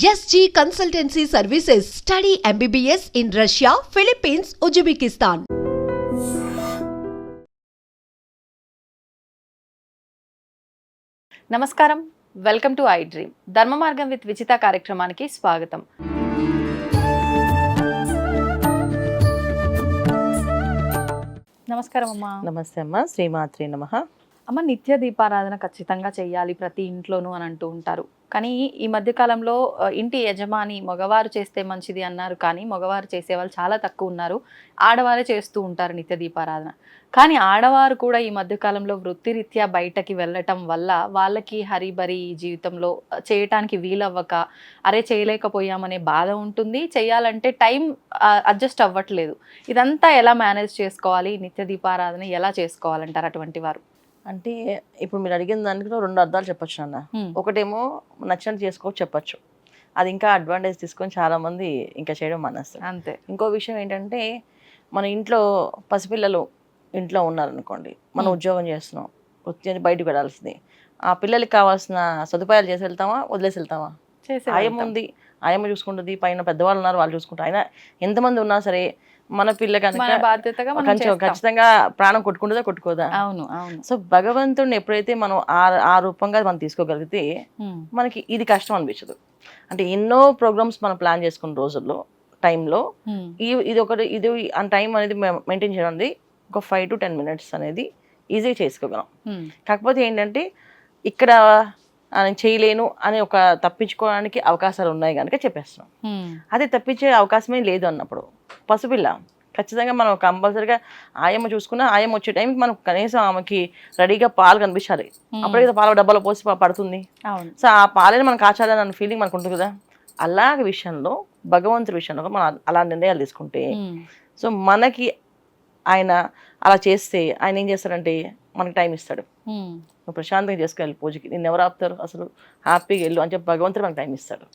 SG Consultancy Services. Study MBBS in Russia, Philippines, Uzbekistan. నమస్కారం, welcome to I dream. ధర్మ మార్గం with విచిత కార్యక్రమానికి స్వాగతం. నమస్కారం అమ్మా. నమస్తే అమ్మ. శ్రీమాత్రి నమః. అమ్మ, నిత్య దీపారాధన ఖచ్చితంగా చెయ్యాలి ప్రతి ఇంట్లోనూ అని అంటూ ఉంటారు. కానీ ఈ మధ్య కాలంలో ఇంటి యజమాని మగవారు చేస్తే మంచిది అన్నారు, కానీ మగవారు చేసేవాళ్ళు చాలా తక్కువ ఉన్నారు. ఆడవారే చేస్తూ ఉంటారు నిత్య దీపారాధన. కానీ ఆడవారు కూడా ఈ మధ్య కాలంలో వృత్తిరీత్యా బయటకి వెళ్ళటం వల్ల వాళ్ళకి హరిబరి జీవితంలో చేయటానికి వీలవ్వక అరే చేయలేకపోయామనే బాధ ఉంటుంది. చేయాలంటే టైం అడ్జస్ట్ అవ్వట్లేదు. ఇదంతా ఎలా మేనేజ్ చేసుకోవాలి, నిత్య దీపారాధన ఎలా చేసుకోవాలంటారు అటువంటి వారు? అంటే ఇప్పుడు మీరు అడిగిన దానికి రెండు అర్థాలు చెప్పొచ్చు అన్న. ఒకటేమో నచ్చినట్టు చేసుకోవచ్చు చెప్పచ్చు, అది ఇంకా అడ్వాంటేజ్ తీసుకొని చాలా మంది ఇంకా చేయడం మానేస్తారు. అంతే. ఇంకో విషయం ఏంటంటే, మన ఇంట్లో పసిపిల్లలు ఇంట్లో ఉన్నారనుకోండి, మనం ఉద్యోగం చేస్తున్నాం, వచ్చి బయటకు వెళ్ళాల్సింది, ఆ పిల్లలకి కావాల్సిన సదుపాయాలు చేసి వెళ్తామా, వదిలేసి వెళ్తామా? ఆయమ్మ ఉంది, ఆయమ్మ చూసుకుంటుంది, పైన పెద్దవాళ్ళు ఉన్నారు, వాళ్ళు చూసుకుంటారు. అయినా ఎంతమంది ఉన్నా సరే మన పిల్ల కనుక కొంచెం ఖచ్చితంగా ప్రాణం కొట్టుకుంటుందా కొట్టుకోదా? అవును అవును. సో భగవంతుడిని ఎప్పుడైతే మనం ఆ రూపంగా మనం తీసుకోగలిగితే మనకి ఇది కష్టం అనిపించదు. అంటే ఎన్నో ప్రోగ్రామ్స్ మనం ప్లాన్ చేసుకున్న రోజుల్లో టైంలో ఇది ఆ టైం అనేది మెయింటైన్ చేయడం అనేది ఒక 5 to 10 minutes అనేది ఈజీగా చేసుకోగలం. కాకపోతే ఏంటంటే ఇక్కడ నేను చేయలేను అని ఒక తప్పించుకోవడానికి అవకాశాలు ఉన్నాయి కనుక చెప్పేస్తున్నాం. అదే తప్పించే అవకాశమే లేదు అన్నప్పుడు పసిపిల్ల ఖచ్చితంగా మనం కంపల్సరీగా ఆయమ్మ చూసుకున్నా, ఆయమ్మ వచ్చే టైంకి మనం కనీసం ఆమెకి రెడీగా పాలు కనిపించాలి. అప్పుడే పాల డబ్బాలో పోసి పడుతుంది. సో ఆ పాలని మనం కాచాలని అన్న ఫీలింగ్ మనకు ఉంటుంది కదా. అలాగే విషయంలో భగవంతుడి విషయంలో మనం అలా నిర్ణయాలు తీసుకుంటే, సో మనకి ఆయన అలా చేస్తే ఆయన ఏం చేస్తాడంటే మనకి టైం ఇస్తాడు. నువ్వు ప్రశాంతంగా చేసుకెళ్ళి పూజకి, నిన్ను ఎవరు ఆపుతారు, అసలు హ్యాపీగా వెళ్ళు అని చెప్పి భగవంతుడు మనకు టైం ఇస్తాడు.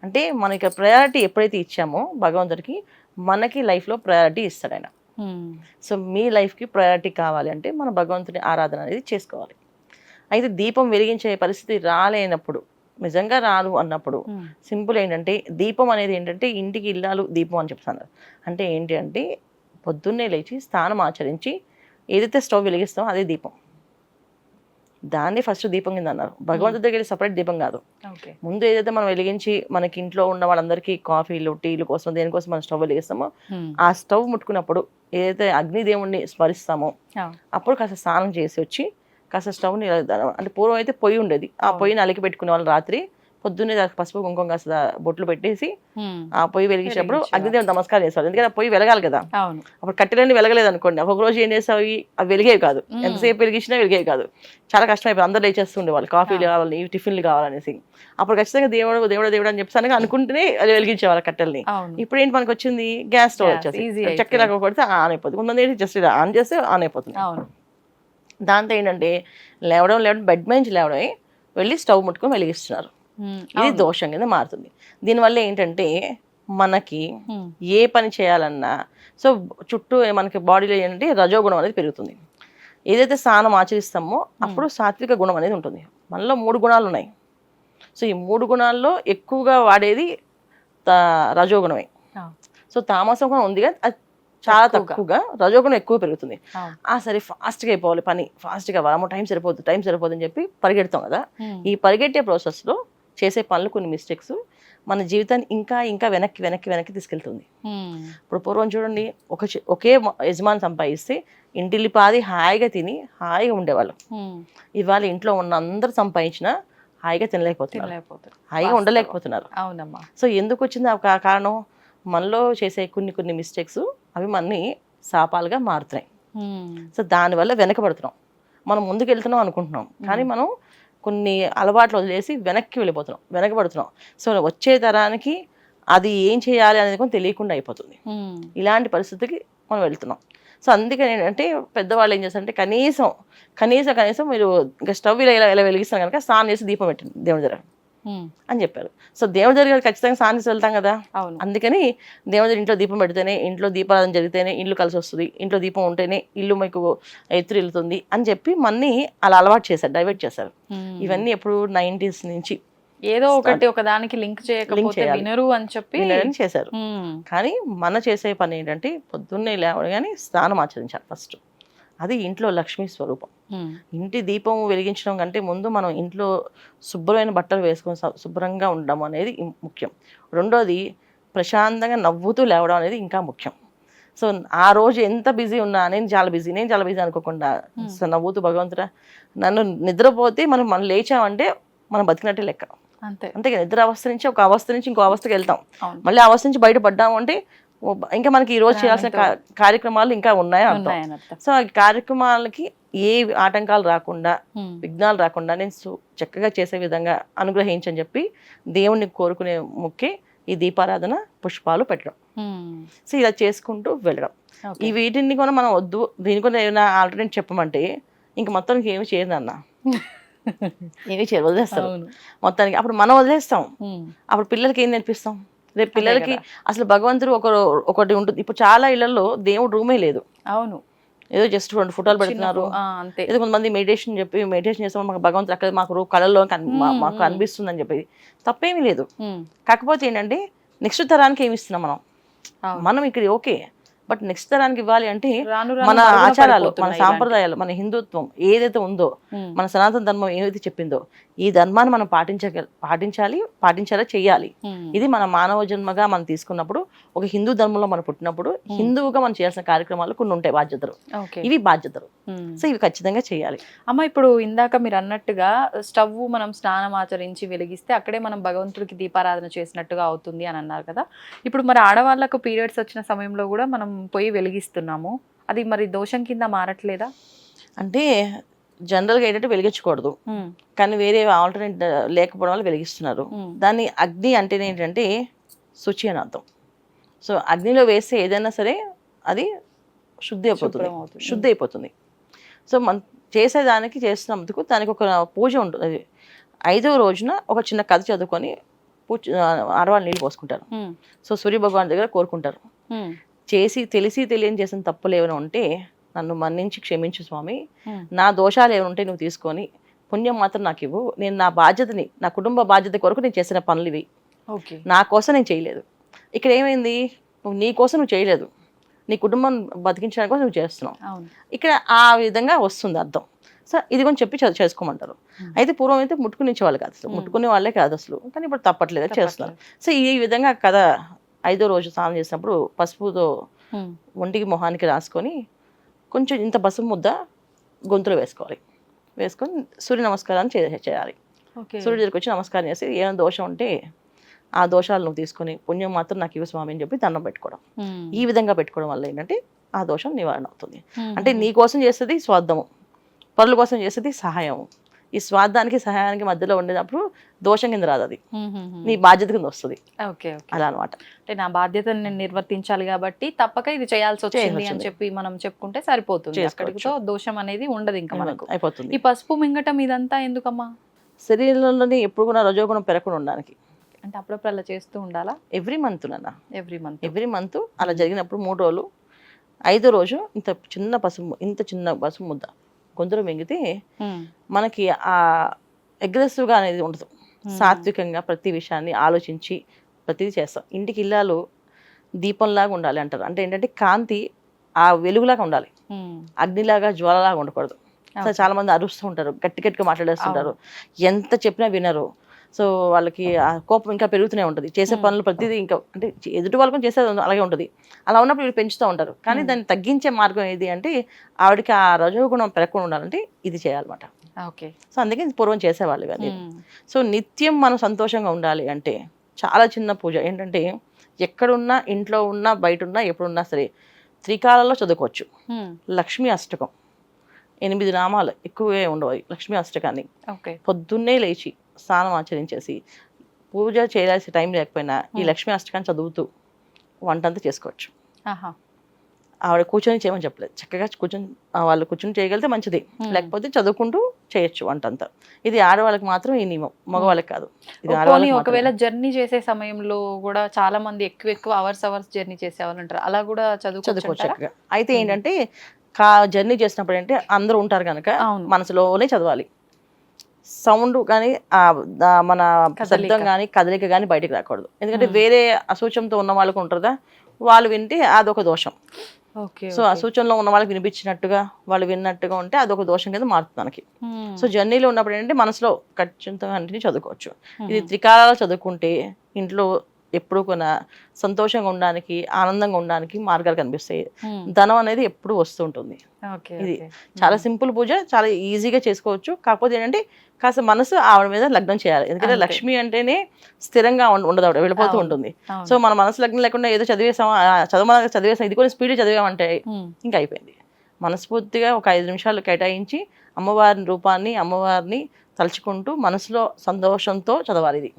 అంటే మనకి ప్రయారిటీ ఎప్పుడైతే ఇచ్చామో భగవంతుడికి, మనకి లైఫ్లో ప్రయారిటీ ఇస్తాడు ఆయన. సో మీ లైఫ్కి ప్రయారిటీ కావాలి అంటే మన భగవంతుని ఆరాధన అనేది చేసుకోవాలి. అయితే దీపం వెలిగించే పరిస్థితి రాలేనప్పుడు, నిజంగా రాదు అన్నప్పుడు సింపుల్ ఏంటంటే, దీపం అనేది ఏంటంటే ఇంటికి ఇల్లాలు దీపం అని చెప్తాను. అంటే ఏంటి అంటే, పొద్దున్నే లేచి స్నానం ఆచరించి ఏదైతే స్టవ్ వెలిగిస్తామో అదే దీపం. దాన్ని ఫస్ట్ దీపం కింద అన్నారు. భగవంతుడి దగ్గర సపరేట్ దీపం కాదు. ముందు ఏదైతే మనం వెలిగించి మనకి ఇంట్లో ఉన్న వాళ్ళందరికీ కాఫీలు టీలు కోసం దేనికోసం మనం స్టవ్ వెలిగిస్తామో, ఆ స్టవ్ ముట్టుకున్నప్పుడు ఏదైతే అగ్నిదేవుణ్ణి స్మరిస్తామో అప్పుడు కాస్త స్నానం చేసి వచ్చి కాస్త స్టవ్ని, అంటే పూర్వం అయితే పొయ్యి ఉండేది, ఆ పొయ్యిని అలికి పెట్టుకునే వాళ్ళు రాత్రి పొద్దున్నే పసుపు కుంకుమ కాస్త బొట్లు పెట్టేసి ఆ పొయ్యి వెలిగించినప్పుడు అగ్నిదేవుని నమస్కారం చేస్తారు. ఎందుకంటే ఆ పొయ్యి వెలగాలి కదా. అప్పుడు కట్టెలన్నీ వెలగలేదు అనుకోండి, ఒక రోజు ఏం చేస్తావు, అవి వెలిగేవి కాదు. ఎంతసేపు వెలిగించినా వెలిగేవి కాదు, చాలా కష్టం అయిపోయి అందరూ లేచేస్తుండే వాళ్ళు, కాఫీలు కావాలి, టిఫిన్లు కావాలనేసి. అప్పుడు ఖచ్చితంగా దేవుడు దేవుడు దేవుడు అని చెప్పి అనుకుంటేనే అది వెలిగించేవాళ్ళు కట్టెల్ని. ఇప్పుడు ఏంటి మనకు వచ్చింది, గ్యాస్ స్టవ్ వచ్చేసి చక్కెర కొడితే ఆన్ అయిపోతుంది. కొంతమంది జస్ట్ ఆన్ చేస్తే ఆన్ అయిపోతుంది. దాంతో ఏంటంటే లేవడం బెడ్ నుంచి లేవడమే వెళ్ళి స్టవ్ ముట్టుకొని వెలిగిస్తున్నారు. ఇది దోషం కింద మారుతుంది. దీనివల్ల ఏంటంటే మనకి ఏ పని చేయాలన్నా, సో చుట్టూ మనకి బాడీలో ఏంటంటే రజోగుణం అనేది పెరుగుతుంది. ఏదైతే స్నానం ఆచరిస్తామో అప్పుడు సాత్విక గుణం అనేది ఉంటుంది. మనలో 3 గుణాలు ఉన్నాయి. సో ఈ 3 గుణాల్లో ఎక్కువగా వాడేది రజోగుణమే. సో తామసం గుణం ఉంది కదా, అది చాలా తక్కువగా, రజోగుణం ఎక్కువ పెరుగుతుంది. సరే ఫాస్ట్గా అయిపోవాలి పని, ఫాస్ట్గా టైం సరిపోదు అని చెప్పి పరిగెడతాం కదా. ఈ పరిగెట్టే ప్రాసెస్లో చేసే పనులు కొన్ని మిస్టేక్స్ మన జీవితాన్ని ఇంకా ఇంకా వెనక్కి తీసుకెళ్తుంది. ఇప్పుడు పూర్వం చూడండి, ఒకే యజమాని సంపాదిస్తే ఇంటిల్లిపాది హాయిగా తిని హాయిగా ఉండేవాళ్ళు. ఇవాళ ఇంట్లో ఉన్న అందరూ సంపాదించినా హాయిగా తినలేకపోతున్నారు, హాయిగా ఉండలేకపోతున్నారు. అవునమ్మా. సో ఎందుకు వచ్చింది ఆ కారణం? మనలో చేసే కొన్ని మిస్టేక్స్ అవి మనని శాపాలుగా మారుతున్నాయి. సో దానివల్ల వెనకబడుతున్నాం. మనం ముందుకు వెళ్తున్నాం అనుకుంటున్నాం, కానీ మనం కొన్ని అలవాట్లు వదిలేసి వెనకబడుతున్నాం. సో వచ్చే తరానికి అది ఏం చేయాలి అనేది కూడా తెలియకుండా అయిపోతుంది. ఇలాంటి పరిస్థితికి మనం వెళ్తున్నాం. సో అందుకని ఏంటంటే పెద్దవాళ్ళు ఏం చేస్తారంటే కనీసం మీరు ఇంకా స్టవ్ ఇలా వెలిగిస్తారు కనుక స్నానం చేసి దీపం పెట్టండి దేవుడి దగ్గర అని చెప్పారు. సో దేవుడి దగ్గర ఖచ్చితంగా స్నానం చేసి వెళ్తాం కదా. అందుకని దేవుడి దగ్గర ఇంట్లో దీపం పెడితేనే, ఇంట్లో దీపారాధన జరిగితేనే ఇల్లు కలిసి వస్తుంది, ఇంట్లో దీపం ఉంటేనే ఇల్లు మీకు ఎత్తురిల్లుతుంది అని చెప్పి మన్ని అలా అలవాటు చేశారు, డైవర్ట్ చేశారు. ఇవన్నీ ఎప్పుడు 90s నుంచి ఏదో ఒకటి ఒకదానికి లింక్ చేయకపోతే చేయాలి. వినరు అని చెప్పి వినరని చేశారు. కానీ మన చేసే పని ఏంటంటే పొద్దున్నే లేవగానే స్నానం ఆచరించాలి ఫస్ట్. అది ఇంట్లో లక్ష్మీ స్వరూపం. ఇంటి దీపం వెలిగించడం కంటే ముందు మనం ఇంట్లో శుభ్రమైన బట్టలు వేసుకొని శుభ్రంగా ఉండడం అనేది ముఖ్యం. రెండోది ప్రశాంతంగా నవ్వుతూ లేవడం అనేది ఇంకా ముఖ్యం. సో ఆ రోజు ఎంత బిజీ ఉన్నా నేను చాలా బిజీ అనుకోకుండా నవ్వుతూ భగవంతుడా నన్ను నిద్రపోతే మనం లేచామంటే మనం బతికినట్టే లెక్క. అంతే నిద్ర అవస్థ నుంచి ఒక అవస్థ నుంచి ఇంకో అవస్థకి వెళ్తాం. మళ్ళీ ఆ అవస్థ నుంచి బయటపడ్డాము అంటే ఇంకా మనకి ఈ రోజు చేయాల్సిన కార్యక్రమాలు ఇంకా ఉన్నాయని అర్థం. సో ఆ కార్యక్రమాలకి ఏ ఆటంకాలు రాకుండా విఘ్నాలు రాకుండా నేను చక్కగా చేసే విధంగా అనుగ్రహించని చెప్పి దేవుణ్ణి కోరుకునే ముఖ్య ఈ దీపారాధన పుష్పాలు పెట్టడం. సో ఇలా చేసుకుంటూ వెళ్ళడం. ఈ వీటిని కూడా మనం వద్దు దీని కూడా ఏమైనా ఆల్టర్నేట్ చెప్పమంటే ఇంక మొత్తానికి ఏమి చేయదు అన్న, ఏమి చేయరు, వదిలేస్తాం మొత్తానికి. అప్పుడు మనం వదిలేస్తాం, అప్పుడు పిల్లలకి ఏం నేర్పిస్తాం? రేపు పిల్లలకి అసలు భగవంతుడు ఒకటి ఉంటుంది. ఇప్పుడు చాలా ఇళ్లలో దేవుడు రూమే లేదు. అవును, ఏదో జస్ట్ 2 ఫోటోలు పెడుతున్నారు. ఏదో కొంతమంది మెడిటేషన్ చేస్తాం మాకు భగవంతుడు అక్కడ మాకు కళల్లో మాకు అనిపిస్తుంది అని చెప్పేది తప్పేమీ లేదు. కాకపోతే ఏంటంటే నెక్స్ట్ తరానికి ఏమి ఇస్తున్నాం మనం ఇక్కడ ఓకే, బట్ నెక్స్ట్ తరానికి ఇవ్వాలి అంటే మన ఆచారాలు, మన సాంప్రదాయాలు, మన హిందుత్వం ఏదైతే ఉందో, మన సనాతన ధర్మం ఏదైతే చెప్పిందో ఈ ధర్మాన్ని మనం పాటించాలా చెయ్యాలి. ఇది మన మానవ జన్మగా మనం తీసుకున్నప్పుడు, ఒక హిందూ ధర్మంలో మనం పుట్టినప్పుడు హిందువుగా మనం చేయాల్సిన కార్యక్రమాలు కొన్ని ఉంటాయి, బాధ్యతలు. ఇవి బాధ్యతలు. సో ఇవి ఖచ్చితంగా చేయాలి. అమ్మ ఇప్పుడు ఇందాక మీరు అన్నట్టుగా స్టవ్ మనం స్నానం ఆచరించి వెలిగిస్తే అక్కడే మనం భగవంతుడికి దీపారాధన చేసినట్టుగా అవుతుంది అని అన్నారు కదా. ఇప్పుడు మరి ఆడవాళ్ళకు పీరియడ్స్ వచ్చిన సమయంలో కూడా మనం పోయి వెలిగిస్తున్నాము, అది మరి దోషం కింద మారట్లేదా? అంటే జనరల్గా ఏంటంటే వెలిగించకూడదు, కానీ వేరే ఆల్టర్నేట్ లేకపోవడం వల్ల వెలిగిస్తున్నారు. దాన్ని అగ్ని అంటేనే ఏంటంటే శుచి అని అర్థం. సో అగ్నిలో వేస్తే ఏదైనా సరే అది శుద్ధి అయిపోతుంది. సో మనం చేసేదానికి చేస్తున్నందుకు దానికి ఒక పూజ ఉంటుంది. 5వ రోజున ఒక చిన్న కథ చదువుకొని ఆడవాళ్ళు నీళ్ళు పోసుకుంటారు. సో సూర్య భగవాన్ దగ్గర కోరుకుంటారు, తెలిసి తెలియని చేసిన తప్పులు ఏమైనా ఉంటే నన్ను మన్నించి క్షమించు స్వామి, నా దోషాలు ఏమైనా ఉంటే నువ్వు తీసుకొని పుణ్యం మాత్రం నాకు ఇవ్వు, నేను నా బాధ్యతని, నా కుటుంబ బాధ్యత కొరకు నేను చేసిన పనులు ఇవి, నా కోసం నేను చేయలేదు. ఇక్కడ ఏమైంది, నువ్వు నీ కోసం నువ్వు చేయలేదు, నీ కుటుంబం బతికించడానికి కోసం నువ్వు చేస్తున్నావు. ఇక్కడ ఆ విధంగా వస్తుంది అర్థం. సో ఇది కొంచెం చెప్పి చేసుకోమంటారు. అయితే పూర్వం అయితే ముట్టుకునిచ్చేవాళ్ళు కాదు, అసలు ముట్టుకునే వాళ్ళే కాదు అసలు, కానీ ఇప్పుడు తప్పట్లేదు చేస్తున్నారు. సో ఈ విధంగా కథ 5వ రోజు స్నానం చేసినప్పుడు పసుపుతో ఒంటికి మొహానికి రాసుకొని కొంచెం ఇంత పసుపు ముద్ద గొంతులో వేసుకొని సూర్య నమస్కారాన్ని చేయాలి. సూర్యుడి దగ్గరికి వచ్చి నమస్కారం చేసి ఏమైనా దోషం ఉంటే ఆ దోషాలు నువ్వు తీసుకొని పుణ్యం మాత్రం నాకు ఇవ్వు స్వామి అని చెప్పి దండం పెట్టుకోవడం. ఈ విధంగా పెట్టుకోవడం వల్ల ఏంటంటే ఆ దోషం నివారణ అవుతుంది. అంటే నీ కోసం చేసేది స్వార్థము, పరుల కోసం చేసేది సహాయము. ఈ స్వార్థానికి సహాయానికి మధ్యలో ఉండేటప్పుడు దోషం కింద రాదు, అది నీ బాధ్యత కింద వస్తుంది. అలా అనమాట. అంటే నా బాధ్యతను నేను నిర్వర్తించాలి కాబట్టి తప్పక ఇది చేయాల్సి వచ్చింది అని చెప్పి మనం చెప్పుకుంటే సరిపోతుంది. అక్కడితో దోషం అనేది ఉండదు ఇంకా మనకు అయిపోతుంది. ఈ పసుపు మింగటం ఇదంతా ఎందుకమ్మా? శరీరంలోని ఎప్పుడు కూడా రజోగుణం పెరగకుండా ఉండడానికి. అంటే అప్పుడప్పుడు అలా చేస్తూ ఉండాలా? ఎవ్రీ మంత్ అలా జరిగినప్పుడు 3 రోజులు 5వ రోజు ఇంత చిన్న పసుపు ముద్ద గొంతులో మింగితే మనకి ఆ అగ్రెసివ్గా అనేది ఉండదు. సాత్వికంగా ప్రతి విషయాన్ని ఆలోచించి ప్రతిదీ చేస్తాం. ఇంటికి ఇల్లాలు దీపంలాగా ఉండాలి అంటారు. అంటే ఏంటంటే కాంతి ఆ వెలుగులాగా ఉండాలి, అగ్నిలాగా జ్వాలలాగా ఉండకూడదు. చాలా మంది అరుస్తూ ఉంటారు, గట్టిగా మాట్లాడేస్తుంటారు, ఎంత చెప్పినా వినరు. సో వాళ్ళకి ఆ కోపం ఇంకా పెరుగుతూనే ఉంటుంది. చేసే పనులు ప్రతిదీ ఇంకా అంటే ఎదుటి వాళ్ళకి చేసేది అలాగే ఉంటుంది. అలా ఉన్నప్పుడు వీళ్ళు పెంచుతూ ఉంటారు. కానీ దాన్ని తగ్గించే మార్గం ఏది అంటే ఆవిడకి ఆ రజోగుణం పెరగకుండా ఉండాలంటే ఇది చేయాలన్నమాట. సో అందుకే పూర్వం చేసేవాళ్ళు ఇవన్నీ. సో నిత్యం మనం సంతోషంగా ఉండాలి అంటే చాలా చిన్న పూజ ఏంటంటే ఎక్కడున్నా, ఇంట్లో ఉన్నా, బయట ఉన్నా, ఎప్పుడున్నా సరే త్రికాలలో చదువుకోవచ్చు. లక్ష్మీ అష్టకం 8 నామాలు, ఎక్కువే ఉండవు లక్ష్మీ అష్టకాన్ని. పొద్దున్నే లేచి స్నానం ఆచరించేసి పూజ చేయాల్సిన టైం లేకపోయినా ఈ లక్ష్మీ అష్టకాన్ని చదువుతూ వంట అంతా చేసుకోవచ్చు. ఆవిడ కూర్చొని చేయమని చెప్పలేదు, చక్కగా వాళ్ళు కూర్చొని చేయగలిగితే మంచిది, లేకపోతే చదువుకుంటూ చేయొచ్చు వంట అంతా. ఇది ఆడవాళ్ళకి మాత్రం ఈ నియమం, మగవాళ్ళకి కాదు. ఒకవేళ జర్నీ చేసే సమయంలో కూడా చాలా మంది ఎక్కువ అవర్స్ జర్నీ చేసేవాళ్ళు ఉంటారు, అలా కూడా చదువుకోవచ్చు చక్కగా. అయితే ఏంటంటే జర్నీ చేసినప్పుడు అంటే అందరూ ఉంటారు కనుక మనసులోనే చదవాలి. సౌండ్ కానీ మన శబ్దం కానీ కదలిక కానీ బయటకు రాకూడదు. ఎందుకంటే వేరే అసూచంతో ఉన్న వాళ్ళకు ఉంటుందా, వాళ్ళు వింటే అదొక దోషం. సో అసూచనలో ఉన్న వాళ్ళకి వినిపించినట్టుగా వాళ్ళు విన్నట్టుగా ఉంటే అదొక దోషం కింద మారుతుంది మనకి. సో జర్నీలో ఉన్నప్పుడు ఏంటంటే మనసులో ఖచ్చితంగా కంటిన్యూ చదువుకోవచ్చు. ఇది త్రికాలాలు చదువుకుంటే ఇంట్లో ఎప్పుడు కొన సంతోషంగా ఉండడానికి, ఆనందంగా ఉండడానికి మార్గాలు కనిపిస్తాయి. ధనం అనేది ఎప్పుడు వస్తూ ఉంటుంది. ఇది చాలా సింపుల్ పూజ, చాలా ఈజీగా చేసుకోవచ్చు. కాకపోతే ఏంటంటే కాస్త మనసు ఆవిడ మీద లగ్నం చేయాలి. ఎందుకంటే లక్ష్మి అంటేనే స్థిరంగా ఉండదు, ఆవిడ వెళ్ళిపోతూ ఉంటుంది. సో మన మనసు లగ్నం లేకుండా ఏదో చదివేసాం ఇది కూడా స్పీడ్ చదివామంటే ఇంకా అయిపోయింది. మనస్ఫూర్తిగా ఒక 5 నిమిషాలు కేటాయించి అమ్మవారి రూపాన్ని, అమ్మవారిని తలుచుకుంటూ మనసులో సంతోషంతో చదవాలి. ఇది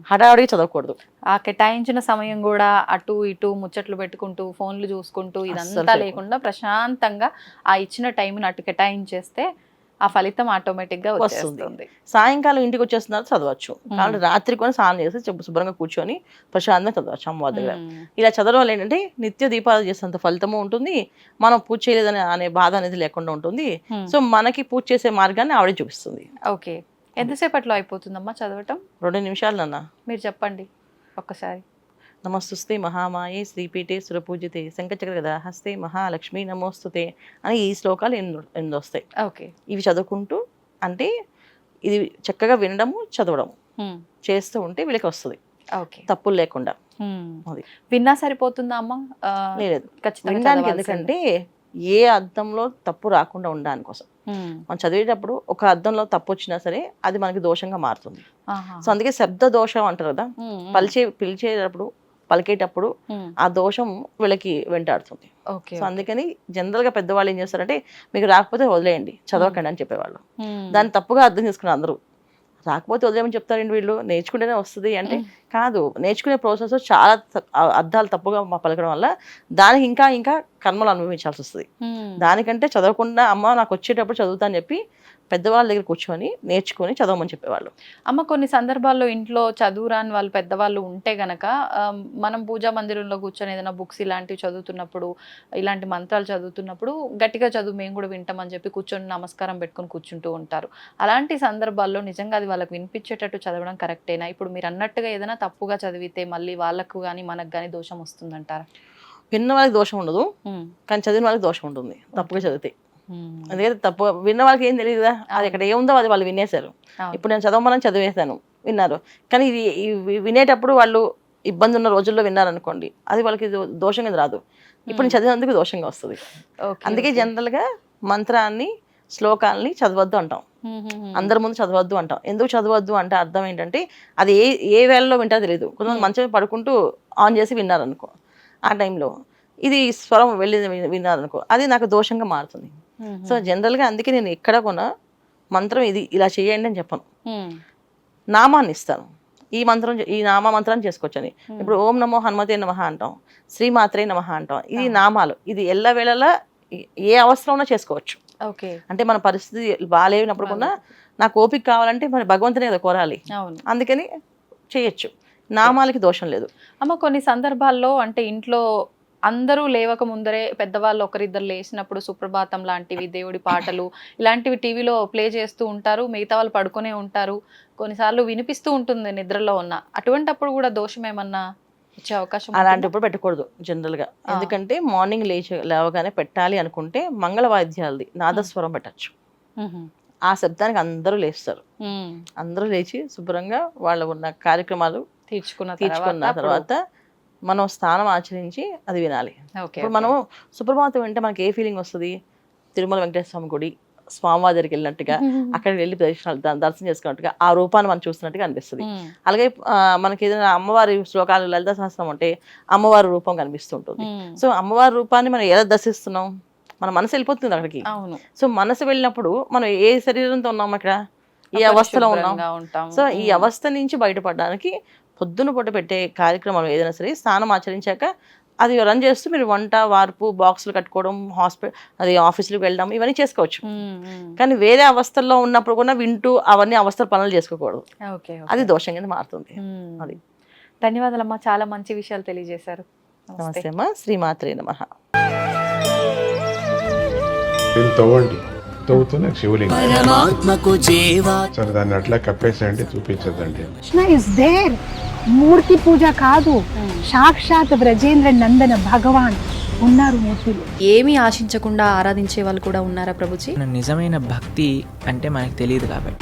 హడావుడిగా చదవకూడదు. ఆ కేటాయించిన సమయం కూడా అటు ఇటు ముచ్చట్లు పెట్టుకుంటూ ఫోన్లు చూసుకుంటూ ఇదంతా లేకుండా ప్రశాంతంగా ఆ ఇచ్చిన టైంని అటు కేటాయించేస్తే ఆ ఫలితం ఆటోమేటిక్ గా వస్తుంది. సాయంకాలం ఇంటికి వచ్చేస్తున్నారు చదవచ్చు. కాబట్టి రాత్రి కూడా స్నానం చేసి శుభ్రంగా కూర్చొని ప్రశాంతంగా చదవచ్చు అమ్మవారి దగ్గర. ఇలా చదవడం వల్ల ఏంటంటే నిత్య దీపాలు చేసేంత ఫలితము ఉంటుంది, మనం పూజ చేయలేదని అనే బాధ అనేది లేకుండా ఉంటుంది. సో మనకి పూజ చేసే మార్గాన్ని ఆవిడే చూపిస్తుంది. ఓకే, ఎంతసేపట్లో అయిపోతుందమ్మా చదవటం? 2 నిమిషాలు నాన్న. మీరు చెప్పండి ఒక్కసారి. నమస్తుస్తే మహామాయే శ్రీపీఠే సురపూజితే శంఖచక్ర హస్తే మహాలక్ష్మి నమోస్తుతే అని ఈ శ్లోకాలు ఎన్ని వస్తాయి. ఓకే, ఇవి చదువుకుంటూ అంటే ఇది చక్కగా వినడము చదవడము చేస్తూ ఉంటే వీళ్ళకి వస్తుంది. ఓకే, తప్పులు లేకుండా. అది విన్నా సరిపోతుందా అమ్మ? లేదు, వినడానికి. ఎందుకంటే ఏ అర్థంలో తప్పు రాకుండా ఉండడానికి కోసం మనం చదివేటప్పుడు ఒక అర్థంలో తప్పు వచ్చినా సరే అది మనకి దోషంగా మారుతుంది. సో అందుకే శబ్ద దోషం అంటారు కదా, పిలిచేటప్పుడు పలికేటప్పుడు ఆ దోషం వీళ్ళకి వెంటాడుతుంది. సో అందుకని జనరల్ గా పెద్దవాళ్ళు ఏం చేస్తారంటే మీకు రాకపోతే వదిలేయండి, చదవకండి అని చెప్పేవాళ్ళు. దాన్ని తప్పుగా అర్థం చేసుకున్నారు అందరూ. రాకపోతే వదిలేమని చెప్తారండి వీళ్ళు, నేర్చుకుంటేనే వస్తుంది అంటే కాదు. నేర్చుకునే ప్రాసెస్ చాలా అర్థాలు తప్పుగా పలకడం వల్ల దానికి ఇంకా ఇంకా కర్మలు అనుభవించాల్సి వస్తుంది. దానికంటే చదవకుండా అమ్మ నాకు వచ్చేటప్పుడు చదువుతా అని చెప్పి పెద్దవాళ్ళ దగ్గర కూర్చొని నేర్చుకొని చదవమని చెప్పేవాళ్ళు. అమ్మ కొన్ని సందర్భాల్లో ఇంట్లో చదువురాని వాళ్ళు పెద్దవాళ్ళు ఉంటే గనక మనం పూజా మందిరంలో కూర్చొని ఏదైనా బుక్స్ ఇలాంటివి చదువుతున్నప్పుడు, ఇలాంటి మంత్రాలు చదువుతున్నప్పుడు గట్టిగా చదువు మేము కూడా వింటామని చెప్పి కూర్చొని నమస్కారం పెట్టుకొని కూర్చుంటూ ఉంటారు. అలాంటి సందర్భాల్లో నిజంగా అది వాళ్ళకి వినిపించేటట్టు చదవడం కరెక్టేనా? ఇప్పుడు మీరు అన్నట్టుగా ఏదైనా తప్పుగా చదివితే మళ్ళీ వాళ్ళకు కానీ మనకు కానీ దోషం వస్తుందంటారా? విన్న వాళ్ళకి దోషం ఉండదు, కానీ చదివిన వాళ్ళకి దోషం ఉంటుంది తప్పుగా చదివితే. అందుకని తప్పు విన్న వాళ్ళకి ఏం తెలియదు కదా, అది ఇక్కడ ఏముందో అది వాళ్ళు వినేశారు. ఇప్పుడు నేను చదవమని చదివేశాను, విన్నారు. కానీ ఇది వినేటప్పుడు వాళ్ళు ఇబ్బంది ఉన్న రోజుల్లో విన్నారనుకోండి, అది వాళ్ళకి దోషంగా రాదు. ఇప్పుడు నేను చదివినందుకు దోషంగా వస్తుంది. అందుకే జనరల్ గా మంత్రాన్ని, శ్లోకాలని చదవద్దు అంటాం, అందరి ముందు చదవద్దు అంటాం. ఎందుకు చదవద్దు అంటే అర్థం ఏంటంటే అది ఏ వేళలో వింటారో తెలియదు. కొంతమంది మంచిగా పడుకుంటూ ఆన్ చేసి విన్నారనుకో, ఆ టైంలో ఇది స్వరం వెళ్ళి విన్నారనుకో, అది నాకు దోషంగా మారుతుంది. సో జనరల్ గా అందుకే నేను ఎక్కడ కొన్నా మంత్రం ఇది ఇలా చేయండి అని చెప్పను, నామాన్ని ఇస్తాను. ఈ నామ మంత్రాన్ని చేసుకోవచ్చని. ఇప్పుడు ఓం నమో హనుమతే నమః అంటాం, శ్రీమాత్రే నమః అంటాం. ఇది నామాలు, ఇది ఎల్లవేళలా ఏ అవసరంలో చేసుకోవచ్చు. అంటే మన పరిస్థితి బాగాలేనప్పుడు కూడా నాకు ఓపిక కావాలంటే మరి భగవంతునే కదా కోరాలి, అందుకని చేయొచ్చు. నామాలకి దోషం లేదు. అమ్మ కొన్ని సందర్భాల్లో అంటే ఇంట్లో అందరూ లేవక ముందరే పెద్దవాళ్ళు ఒకరిద్దరు లేచినప్పుడు సుప్రభాతం లాంటివి, దేవుడి పాటలు ఇలాంటివి టీవీలో ప్లే చేస్తూ ఉంటారు, మిగతా వాళ్ళు పడుకునే ఉంటారు. కొన్నిసార్లు వినిపిస్తూ ఉంటుంది నిద్రలో ఉన్న. అటువంటప్పుడు కూడా దోషం ఏమన్నా వచ్చే అవకాశం? అలాంటప్పుడు పెట్టకూడదు జనరల్ గా. ఎందుకంటే మార్నింగ్ లేవగానే పెట్టాలి అనుకుంటే మంగళ వాయిద్యాలది నాదస్వరం పెట్టచ్చు. ఆ శబ్దానికి అందరూ లేస్తారు. అందరూ లేచి శుభ్రంగా వాళ్ళ ఉన్న కార్యక్రమాలు తీర్చుకున్న తర్వాత మనం స్నానం ఆచరించి అది వినాలి. ఇప్పుడు మనం సుప్రభాతం వింటే మనకి ఏ ఫీలింగ్ వస్తుంది? తిరుమల వెంకటేశ్వర స్వామి గుడి, స్వామివారి దగ్గరికి వెళ్ళినట్టుగా, అక్కడికి వెళ్ళి దర్శనం చేసుకున్నట్టుగా, ఆ రూపాన్ని మనం చూస్తున్నట్టుగా అనిపిస్తుంది. అలాగే మనకి ఏదైనా అమ్మవారి శ్లోకాలు, లలిత సహస్రం అంటే అమ్మవారి రూపం కనిపిస్తుంటుంది. సో అమ్మవారి రూపాన్ని మనం ఎలా దర్శిస్తున్నాం? మన మనసు వెళ్ళిపోతుంది అక్కడికి. సో మనసు వెళ్ళినప్పుడు మనం ఏ శరీరంతో ఉన్నాం, అక్కడ ఏ అవస్థలో ఉన్నాం. సో ఈ అవస్థ నుంచి బయటపడడానికి పొద్దున పూట పెట్టే కార్యక్రమాలు ఏదైనా సరే స్నానం ఆచరించాక అది రన్ చేస్తూ మీరు వంట, వార్పు, బాక్సులు కట్టుకోవడం, ఆఫీసులకు వెళ్ళడం ఇవన్నీ చేసుకోవచ్చు. కానీ వేరే అవస్థల్లో ఉన్నప్పుడు కూడా వింటూ అవన్నీ అవస్థల పనులు చేసుకోకూడదు, అది దోషం కింద మారుతుంది. అది. ధన్యవాదాలమ్మా, చాలా మంచి విషయాలు తెలియజేశారు. నమస్తే అమ్మా. శ్రీమాత్రే నమః. అవుతున్న శివలింగం. పరమాత్మకు జీవా సరే దాన్ని అట్లా కప్పేసేయండి, చూపించదండి. Krishna is there. మూర్తి పూజ కాదు, సాక్షాత్ బ్రజేంద్ర నందన భగవాన్ ఉన్నారు మూర్తిలో. ఏమీ ఆశించకుండా ఆరాధించే వాళ్ళు కూడా ఉన్నారా ప్రభుజీ? నిజమైన భక్తి అంటే మనకు తెలియదు కాబట్టి